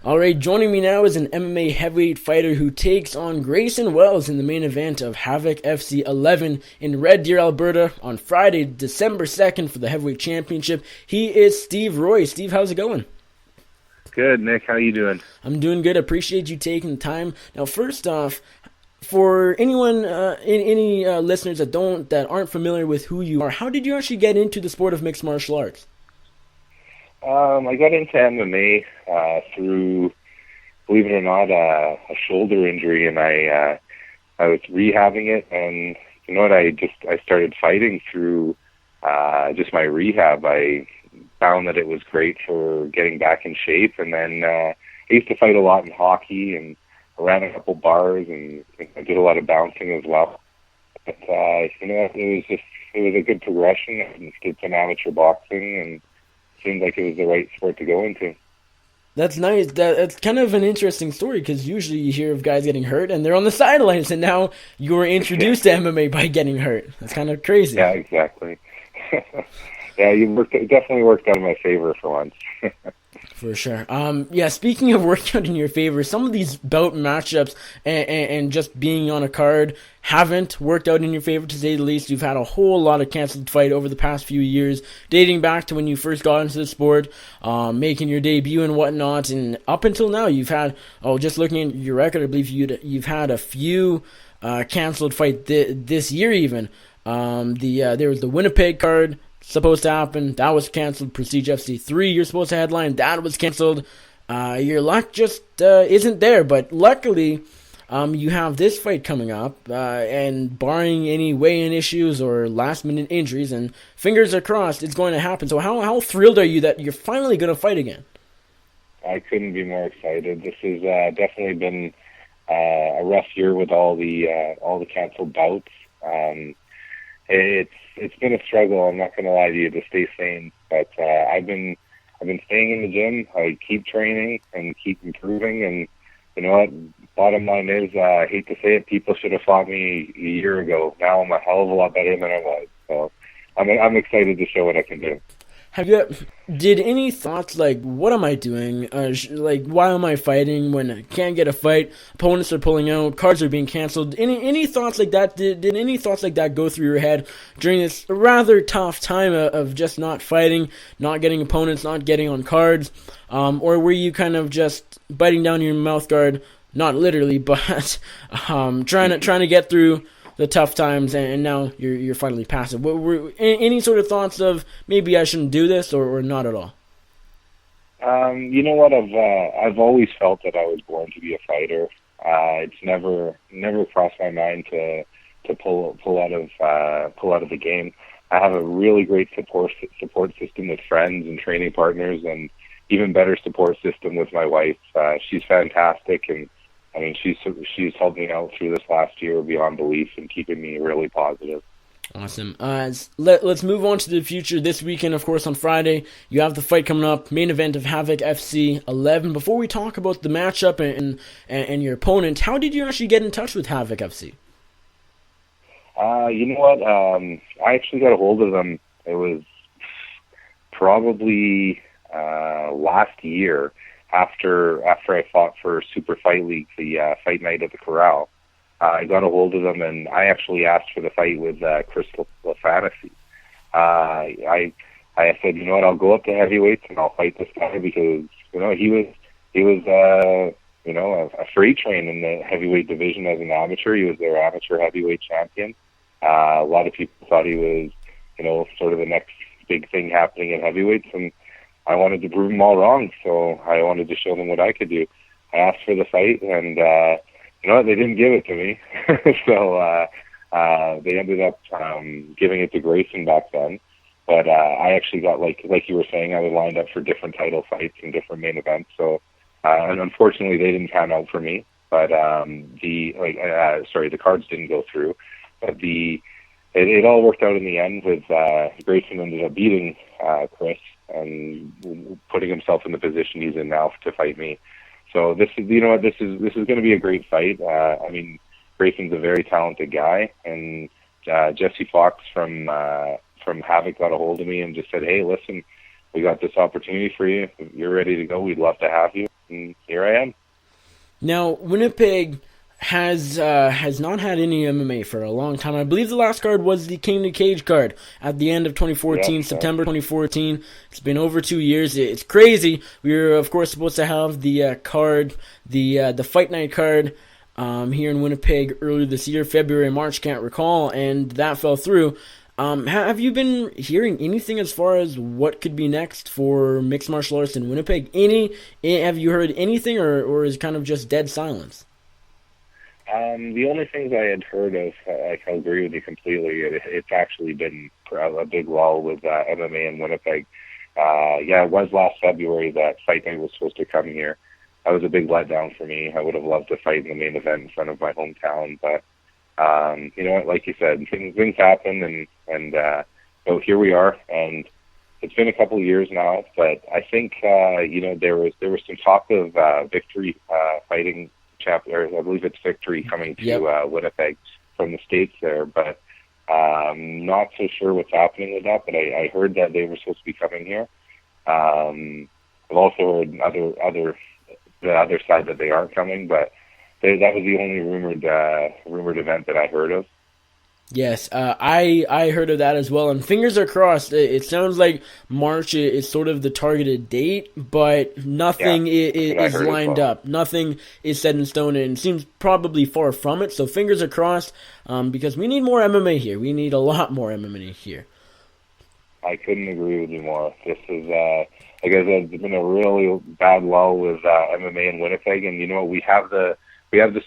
All right, joining me now is an MMA heavyweight fighter who takes on Grayson Wells in the main event of Havoc FC 11 in Red Deer, Alberta on Friday, December 2nd for the heavyweight championship. He is Steve Roy. Steve, how's it going? Good, Nick. How you doing? I'm doing good. Appreciate you taking the time. Now, first off, for anyone, any listeners that aren't familiar with who you are, how did you actually get into the sport of mixed martial arts? I got into MMA through, believe it or not, a shoulder injury, and I was rehabbing it, and you know what? I started fighting through just my rehab. I found that it was great for getting back in shape, and then I used to fight a lot in hockey, and I ran a couple bars, and I did a lot of bouncing as well. But you know, it was a good progression. I did some amateur boxing, and seemed like it was the right sport to go into. That's nice. That's kind of an interesting story because usually you hear of guys getting hurt and they're on the sidelines, and now you were introduced to MMA by getting hurt. That's kind of crazy. Yeah, exactly. Yeah, it definitely worked out in my favor for once. For sure. Yeah, speaking of working out in your favor, some of these bout matchups and just being on a card haven't worked out in your favor, to say the least. You've had a whole lot of canceled fight over the past few years, dating back to when you first got into the sport, making your debut and whatnot, and up until now, you've had, just looking at your record, I believe you've had a few canceled fights this year even. There was the Winnipeg card supposed to happen. That was canceled. Prestige FC 3, you're supposed to headline. That was canceled. Your luck just isn't there. But luckily, you have this fight coming up. And barring any weigh-in issues or last-minute injuries, and fingers are crossed, it's going to happen. So how thrilled are you that you're finally going to fight again? I couldn't be more excited. This has definitely been a rough year with all the canceled bouts. It's been a struggle. I'm not going to lie to you, to stay sane. But I've been staying in the gym. I keep training and keep improving. And you know what? Bottom line is, I hate to say it, people should have fought me a year ago. Now I'm a hell of a lot better than I was. So I'm excited to show what I can do. Did any thoughts like, what am I doing? Why am I fighting when I can't get a fight? Opponents are pulling out, cards are being canceled. Any thoughts like that? Did any thoughts like that go through your head during this rather tough time of just not fighting, not getting opponents, not getting on cards? Or were you kind of just biting down your mouth guard, not literally, but trying to get through the tough times, and now you're finally past it? Were any sort of thoughts of maybe I shouldn't do this, or not at all? You know what? I've always felt that I was born to be a fighter. It's never crossed my mind to pull out of the game. I have a really great support system with friends and training partners, and even better support system with my wife. She's fantastic, and I mean, she's helped me out through this last year beyond belief and keeping me really positive. Awesome. Let's move on to the future. This weekend, of course, on Friday, you have the fight coming up, main event of Havoc FC 11. Before we talk about the matchup and your opponent, how did you actually get in touch with Havoc FC? You know what? I actually got a hold of them. It was probably last year. After I fought for Super Fight League, the fight night at the Corral, I got a hold of them, and I actually asked for the fight with Chris LaFantasy. I said, you know what, I'll go up to heavyweights and I'll fight this guy because you know he was a freight train in the heavyweight division as an amateur. He was their amateur heavyweight champion. A lot of people thought he was sort of the next big thing happening in heavyweights, and I wanted to prove them all wrong, so I wanted to show them what I could do. I asked for the fight, and they didn't give it to me. So they ended up giving it to Grayson back then. But I actually got, like you were saying, I was lined up for different title fights and different main events. So and unfortunately, they didn't pan out for me. But the cards didn't go through. But it all worked out in the end. With Grayson ended up beating Chris and putting himself in the position he's in now to fight me. So this is going to be a great fight. I mean, Grayson's a very talented guy, and Jesse Fox from Havoc got a hold of me and just said, "Hey, listen, we got this opportunity for you. If you're ready to go, we'd love to have you." and here I am. Now, Winnipeg has not had any MMA for a long time. I believe the last card was the King to Cage card at the end of 2014, September 2014. It's been over 2 years. It's crazy. We were, of course, supposed to have the card, the Fight Night card here in Winnipeg earlier this year, February, March, can't recall, and that fell through. Have you been hearing anything as far as what could be next for mixed martial arts in Winnipeg? Have you heard anything, or is it kind of just dead silence? The only things I had heard of, I can agree with you completely. It's actually been a big lull with MMA in Winnipeg. It was last February that Fight Night was supposed to come here. That was a big letdown for me. I would have loved to fight in the main event in front of my hometown, but you know what? Like you said, things happen, and here we are. And it's been a couple of years now, but I think there was some talk of Victory fighting. I believe it's Victory coming to Winnipeg from the States there, but not so sure what's happening with that, but I heard that they were supposed to be coming here. I've also heard the other side that they aren't coming, but that was the only rumored event that I heard of. Yes, I heard of that as well, and fingers are crossed. It sounds like March is sort of the targeted date, but nothing is lined up. Nothing is set in stone, and it seems probably far from it, so fingers are crossed, because we need more MMA here. We need a lot more MMA here. I couldn't agree with you more. This is, like I said, it's been a really bad lull with MMA in Winnipeg, and you know we have the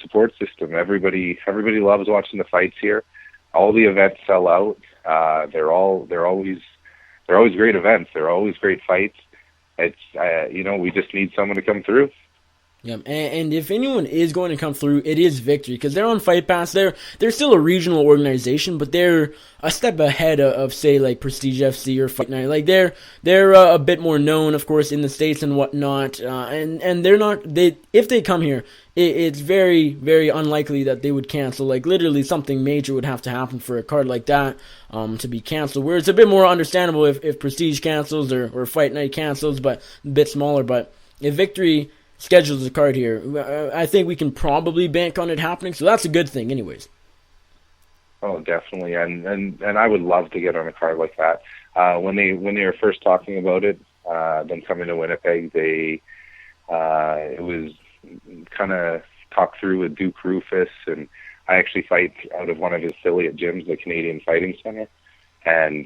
support system. Everybody loves watching the fights here. All the events sell out. They're always great events. They're always great fights. It's we just need someone to come through. Yeah, and if anyone is going to come through, it is Victory, because they're on Fight Pass. They're still a regional organization, but they're a step ahead of say like Prestige FC or Fight Night. Like they're a bit more known, of course, in the States and whatnot. And they're not if they come here, it's very, very unlikely that they would cancel. Like literally something major would have to happen for a card like that to be canceled. Where it's a bit more understandable if Prestige cancels or Fight Night cancels, but a bit smaller. But if Victory schedules a card here, I think we can probably bank on it happening, so that's a good thing anyways. Oh, definitely, and I would love to get on a card like that. When they were first talking about it, them coming to Winnipeg, it was kind of talked through with Duke Rufus, and I actually fight out of one of his affiliate gyms, the Canadian Fighting Center, and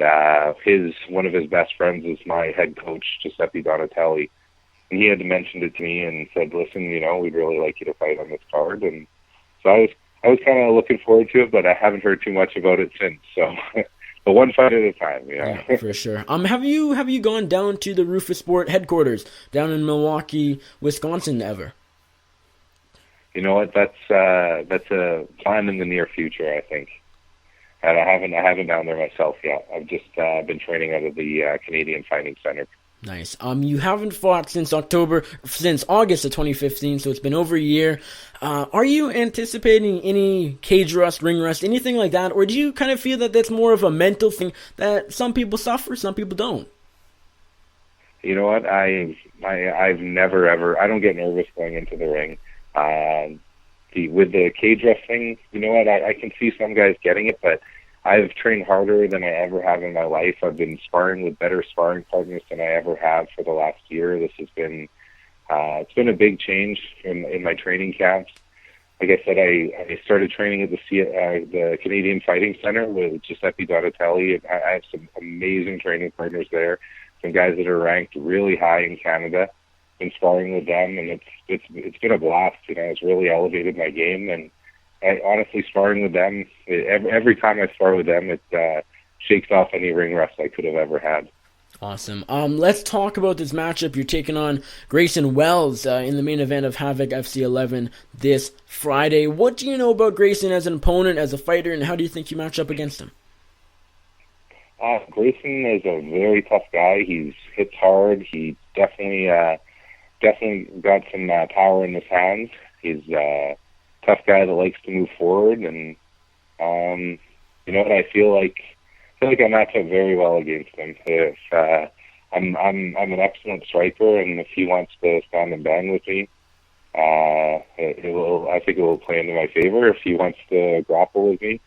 one of his best friends is my head coach, Giuseppe Donatelli. And he had mentioned it to me and said, listen, we'd really like you to fight on this card. And so I was kind of looking forward to it, but I haven't heard too much about it since. So, but one fight at a time, Yeah, for sure. Have you gone down to the Rufus Sport headquarters down in Milwaukee, Wisconsin ever? You know what? That's a plan in the near future, I think. And I haven't down there myself yet. I've just been training out of the Canadian Fighting Center. Nice. You haven't fought since August of 2015, so it's been over a year. Are you anticipating any cage rust, ring rust, anything like that, or do you kind of feel that that's more of a mental thing that some people suffer, some people don't? You know what? I've never ever. I don't get nervous going into the ring. With the cage rust thing, you know what? I can see some guys getting it, but I've trained harder than I ever have in my life. I've been sparring with better sparring partners than I ever have for the last year. This has been, it's been a big change in my training camps. Like I said, I started training at the Canadian Fighting Center with Giuseppe Donatelli. I have some amazing training partners there, some guys that are ranked really high in Canada. Been sparring with them, and it's been a blast. It's really elevated my game, and honestly, sparring with them, every time I spar with them, it shakes off any ring rust I could have ever had. Awesome. Let's talk about this matchup. You're taking on Grayson Wells in the main event of Havoc FC 11 this Friday. What do you know about Grayson as an opponent, as a fighter, and how do you think you match up against him? Grayson is a very tough guy. He hits hard. He definitely got some power in his hands. He's tough guy that likes to move forward, and you know what? I feel like I match up very well against him. If I'm an excellent striker, and if he wants to stand and bang with me, I think it will play into my favor. If he wants to grapple with me,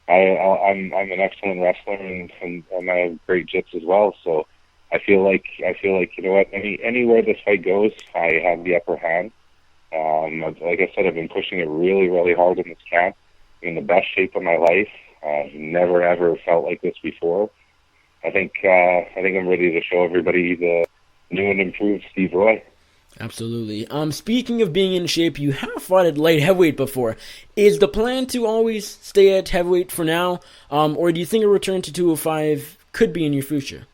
I'm an excellent wrestler, and I have great jits as well. So I feel like you know what, anywhere this fight goes, I have the upper hand. Like I said, I've been pushing it really, really hard in this camp. I'm in the best shape of my life. I've never ever felt like this before. I think I'm ready to show everybody the new and improved Steve Roy. Absolutely. Speaking of being in shape, you have fought at light heavyweight before. Is the plan to always stay at heavyweight for now, or do you think a return to 205 could be in your future?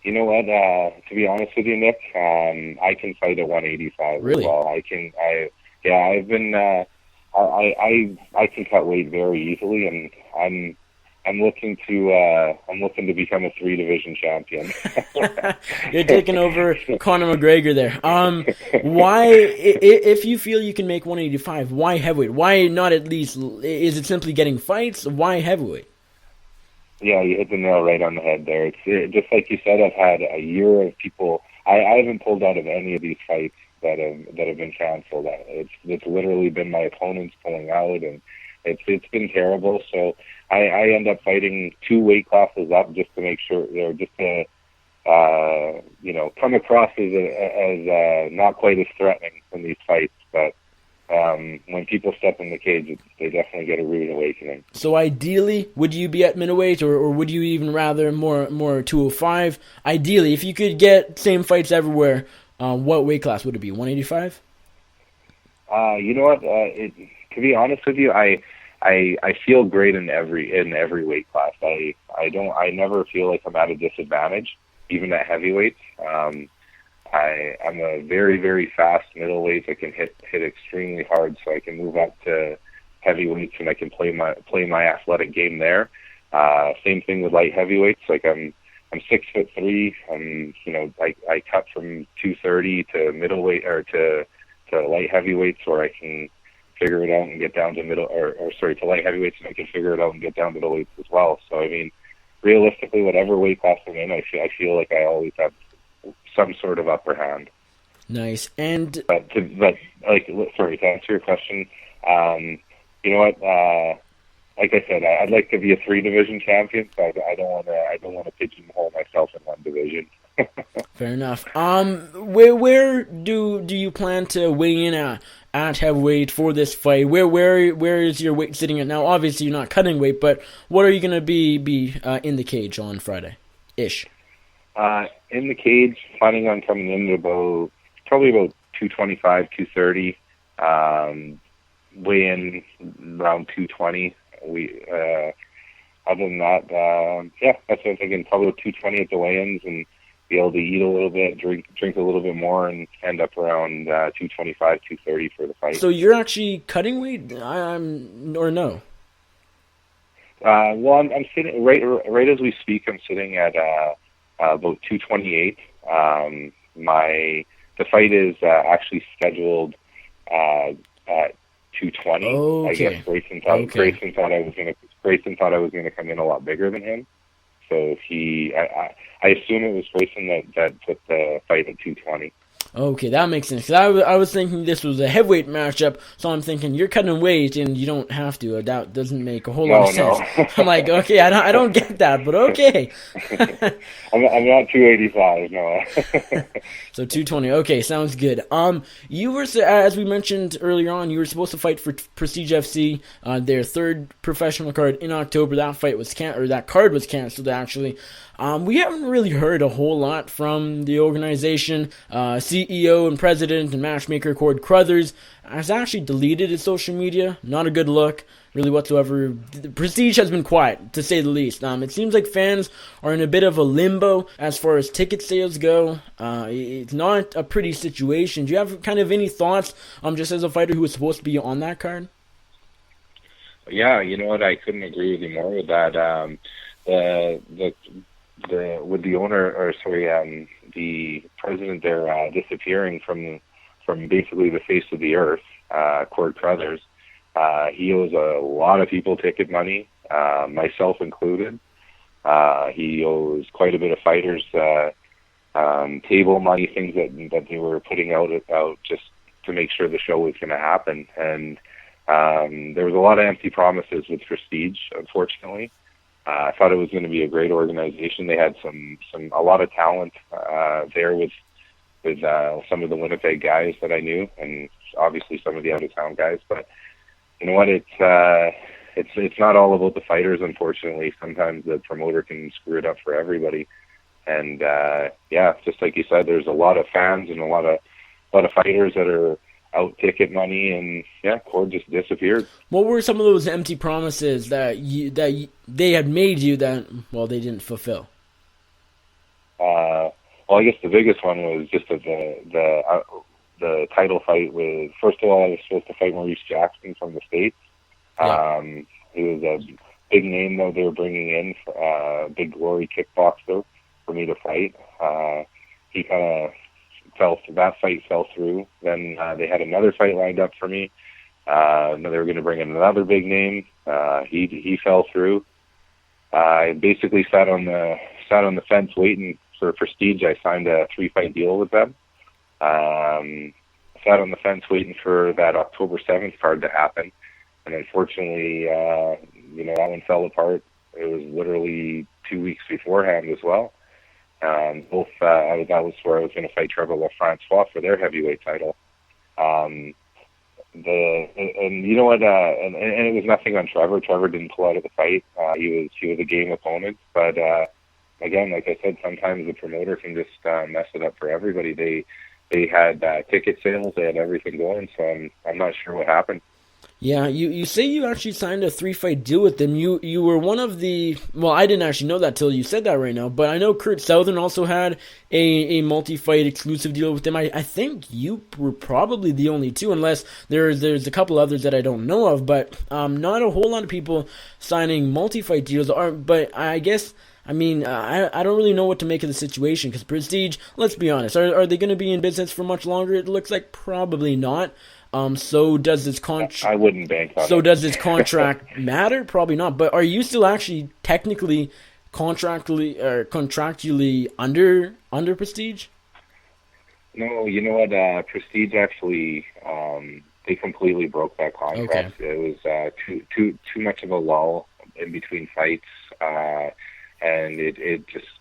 You know what? To be honest with you, Nick, I can fight at 185 really? as well. I've been. I can cut weight very easily, and I'm looking to become a 3-division champion. You're taking over Conor McGregor there. Why, if you feel you can make 185, why heavyweight? Why not at least? Is it simply getting fights? Why heavyweight? Yeah, you hit the nail right on the head there. It's just like you said. I've had a year of people. I haven't pulled out of any of these fights that have been canceled. It's literally been my opponents pulling out, and it's been terrible. So I end up fighting 2 weight classes up just to make sure, just to come across as not quite as threatening in these fights. But when people step in the cage, they definitely get a rude awakening. So ideally, would you be at middleweight, or would you even rather more 205? Ideally, if you could get same fights everywhere, what weight class would it be? 185? You know what? To be honest with you, I feel great in every weight class. I never feel like I'm at a disadvantage, even at heavyweights. I'm a very, very fast middleweight. I can hit extremely hard, so I can move up to heavyweights, and I can play my athletic game there. Same thing with light heavyweights. Like I'm 6'3". I cut from 230 to middleweight or to light heavyweights, where I can figure it out and get down to to light heavyweights, and I can figure it out and get down to middleweights as well. So I mean, realistically, whatever weight class I'm in, I feel like I always have some sort of upper hand. Nice. And to answer your question, you know what? Like I said, I'd like to be a 3-division champion, so I don't want to pigeonhole myself in one division. Fair enough. Where do you plan to weigh in at heavyweight for this fight? Where is your weight sitting at now? Obviously, you're not cutting weight, but what are you going to be in the cage on Friday, ish? In the cage, planning on coming in at probably about 225, 230. Weigh in around 220. Other than that, that's what I'm thinking. Probably 220 at the weigh-ins, and be able to eat a little bit, drink a little bit more, and end up around 225, 230 for the fight. So you're actually cutting weight, or no? Well, I'm sitting right as we speak. I'm sitting at about 228. The fight is actually scheduled at 220. Okay. I guess Grayson thought I was gonna come in a lot bigger than him. So I assume it was Grayson that put the fight at 220. Okay, that makes sense. 'Cause I was thinking this was a heavyweight matchup, so I'm thinking you're cutting weight and you don't have to. That doesn't make a whole lot of sense. No. I'm like, okay, I don't get that, but okay. I'm not 285, no. So 220. Okay, sounds good. You were, as we mentioned earlier on, you were supposed to fight for Prestige FC, their 3rd professional card in October. That fight was that card was canceled actually. We haven't really heard a whole lot from the organization. CEO and president and matchmaker Cord Crothers has actually deleted his social media. Not a good look, really, whatsoever. The Prestige has been quiet, to say the least. It seems like fans are in a bit of a limbo as far as ticket sales go. It's not a pretty situation. Do you have kind of any thoughts, just as a fighter who was supposed to be on that card? Yeah, you know what? I couldn't agree with you more with that. The president there disappearing from basically the face of the earth, Cord Crothers. He owes a lot of people ticket money, myself included. He owes quite a bit of fighters table money, things that they were putting out just to make sure the show was going to happen. And there was a lot of empty promises with Prestige, unfortunately. I thought it was going to be a great organization. They had a lot of talent there with some of the Winnipeg guys that I knew, and obviously some of the out of town guys. But you know what? It's not all about the fighters, unfortunately. Sometimes the promoter can screw it up for everybody. And just like you said, there's a lot of fans and a lot of fighters that are out ticket money, and Cord just disappeared. What were some of those empty promises that they had made you that they didn't fulfill? Well, I guess the biggest one was just the title fight with. First of all, I was supposed to fight Maurice Jackson from the States. Yeah. He was a big name though they were bringing in, big glory kickboxer for me to fight. He kind of that fight fell through. Then they had another fight lined up for me. They were going to bring in another big name. He fell through. I basically sat on the fence waiting for Prestige. I signed a 3-fight deal with them. Sat on the fence waiting for that October 7th card to happen, and unfortunately, that one fell apart. It was literally 2 weeks beforehand as well. That was where I was going to fight Trevor LaFrancois for their heavyweight title. And you know what? And it was nothing on Trevor. Trevor didn't pull out of the fight. He was a game opponent. But again, like I said, sometimes the promoter can just mess it up for everybody. They had ticket sales. They had everything going. So I'm not sure what happened. Yeah, you say you actually signed a 3-fight deal with them. You were one of the... Well, I didn't actually know that till you said that right now, but I know Kurt Southern also had a multi-fight exclusive deal with them. I think you were probably the only two, unless there's a couple others that I don't know of, but not a whole lot of people signing multi-fight deals. But I guess... I don't really know what to make of the situation, because Prestige, let's be honest, are they going to be in business for much longer? It looks like probably not. So does this contract... I wouldn't bank on it. So does this contract matter? Probably not. But are you still actually technically contractually under Prestige? No, you know what? Prestige actually they completely broke that contract. Okay. It was too much of a lull in between fights, and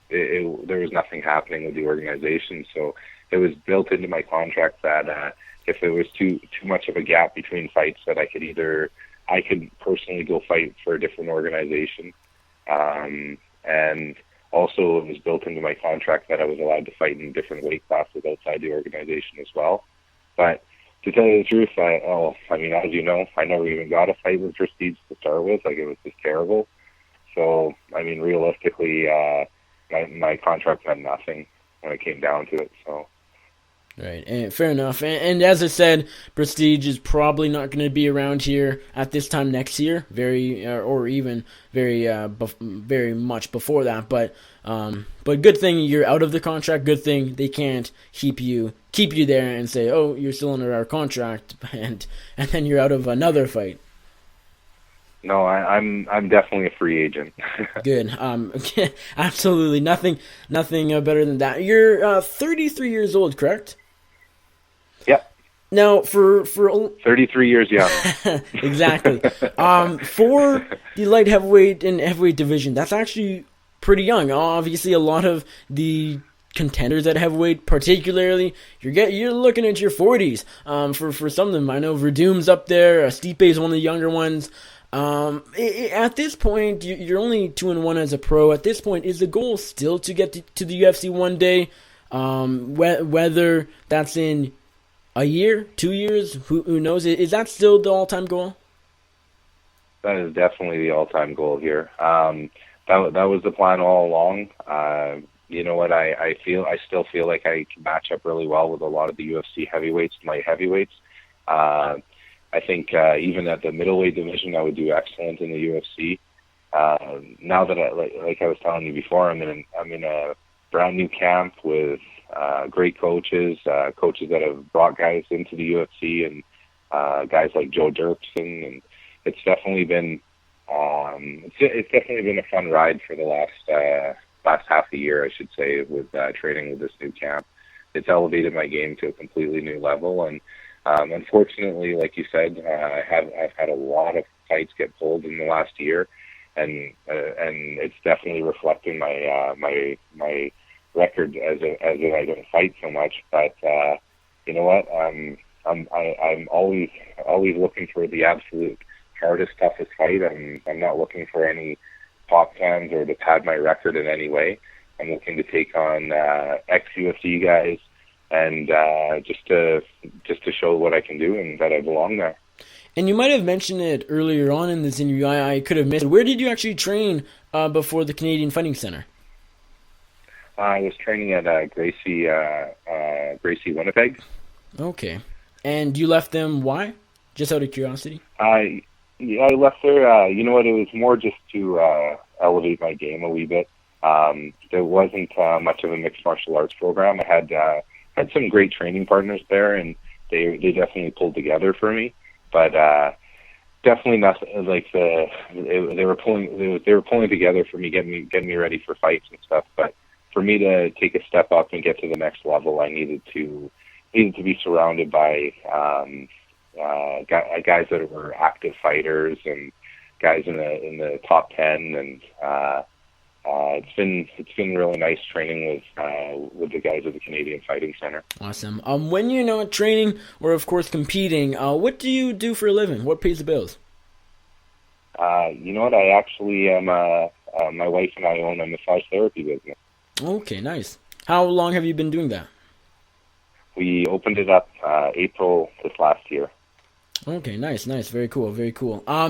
there was nothing happening with the organization. So it was built into my contract that. If there was too much of a gap between fights, that I could personally go fight for a different organization, and also it was built into my contract that I was allowed to fight in different weight classes outside the organization as well. But to tell you the truth, as you know, I never even got a fight with Prestige to start with. Like, it was just terrible. So realistically, my contract meant nothing when it came down to it. So. Right, and fair enough. And as I said, Prestige is probably not going to be around here at this time next year, very much before that. But good thing you're out of the contract. Good thing they can't keep you there and say, oh, you're still under our contract, and then you're out of another fight. No, I'm definitely a free agent. Good. Absolutely nothing better than that. You're 33 years old, correct? Yep. Now, for 33 years young. Exactly. For the light heavyweight and heavyweight division, that's actually pretty young. Obviously, a lot of the contenders at heavyweight, particularly, you're looking at your 40s. For some of them, I know Verdum's up there. Stipe is one of the younger ones. At this point, you're only 2-1 as a pro. At this point, is the goal still to get to the UFC one day? Whether that's in a year, 2 years, who knows? Is that still the all-time goal? That is definitely the all-time goal here. That was the plan all along. You know what? I still feel like I can match up really well with a lot of the UFC heavyweights, light heavyweights. I think even at the middleweight division, I would do excellent in the UFC. Now that like I was telling you before, I'm in a brand new camp with great coaches that have brought guys into the UFC, and guys like Joe Dirksen, and it's definitely been It's definitely been a fun ride for the last half a year, I should say, with training with this new camp. It's elevated my game to a completely new level, and unfortunately, like you said, I've had a lot of fights get pulled in the last year, and it's definitely reflecting my record as I don't fight so much. But you know what? I'm always looking for the absolute hardest, toughest fight. I'm not looking for any pop cans or to pad my record in any way. I'm looking to take on ex-UFC guys and just to show what I can do and that I belong there. And you might have mentioned it earlier on in this interview. I could have missed it. Where did you actually train before the Canadian Fighting Center? I was training at Gracie Winnipeg. Okay. And you left them, why? Just out of curiosity? I left there, you know what, it was more just to elevate my game a wee bit. There wasn't much of a mixed martial arts program. I had some great training partners there, and they definitely pulled together for me. But definitely nothing like they were pulling together for me, getting me ready for fights and stuff. But for me to take a step up and get to the next level, I needed to be surrounded by guys that were active fighters and guys in the top 10, and it's been really nice training with the guys at the Canadian Fighting Center. Awesome. When you're not training or of course competing, what do you do for a living? What pays the bills? You know what? I actually am. My wife and I own a massage therapy business. Okay, nice. How long have you been doing that? We opened it up April this last year. Okay, nice, very cool.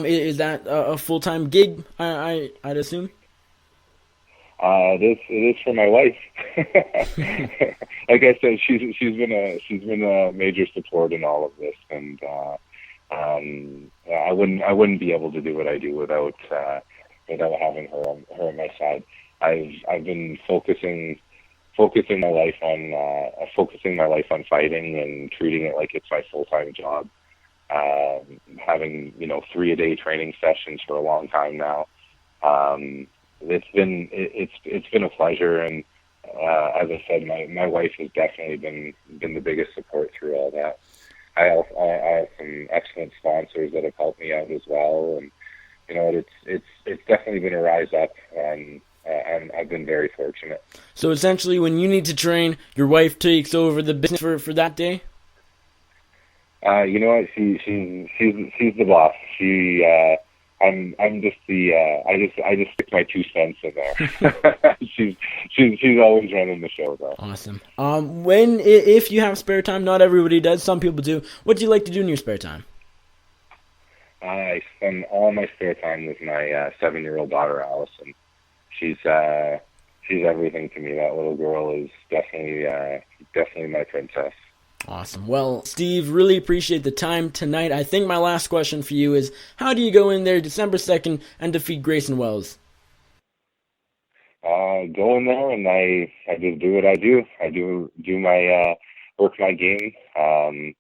Is that a full-time gig? I'd assume. It is for my wife. Like I said, she's been a major support in all of this, and I wouldn't be able to do what I do without having her on my side. I've been focusing my life on fighting and treating it like it's my full-time job. Having 3-a-day training sessions for a long time now. It's been a pleasure, and as I said, my wife has definitely been the biggest support through all that. I have some excellent sponsors that have helped me out as well, and it's definitely been a rise up, and I've been very fortunate. So essentially, when you need to train, your wife takes over the business for that day? You know what? She's the boss. I'm just the I just stick my 2 cents in there. she's always running the show though. Awesome. If you have spare time, not everybody does. Some people do. What do you like to do in your spare time? I spend all my spare time with my 7-year-old daughter Allison. She's everything to me. That little girl is definitely my princess. Awesome. Well, Steve, really appreciate the time tonight. I think my last question for you is, how do you go in there December 2nd and defeat Grayson Wells? Go in there and I just do what I do. I do my work my game. You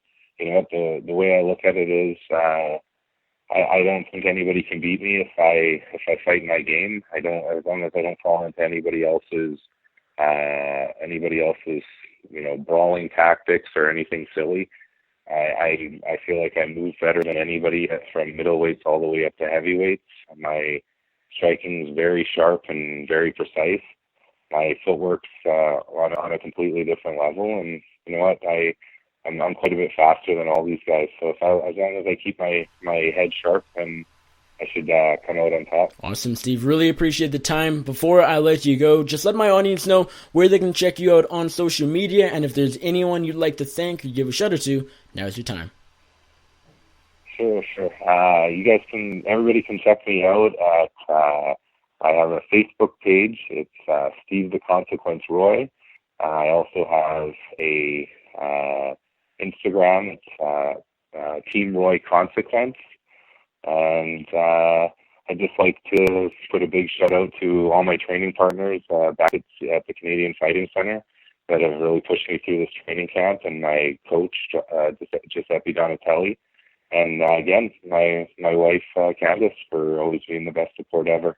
know what, the way I look at it is I don't think anybody can beat me if I fight my game. As long as I don't fall into anybody else's brawling tactics or anything silly. I feel like I move better than anybody from middleweights all the way up to heavyweights. My striking is very sharp and very precise. My footwork's on a completely different level, and you know what, I'm quite a bit faster than all these guys. So as long as I keep my head sharp, then I should come out on top. Awesome, Steve. Really appreciate the time. Before I let you go, just let my audience know where they can check you out on social media, and if there's anyone you'd like to thank or give a shout out to, now's your time. Sure. Everybody can check me out at, I have a Facebook page. It's Steve the Consequence Roy. I also have a Instagram. It's Team Roy Consequence. And I'd just like to put a big shout out to all my training partners back at the Canadian Fighting Center that have really pushed me through this training camp, and my coach, Giuseppe Donatelli. And again, my wife Candace, for always being the best support ever.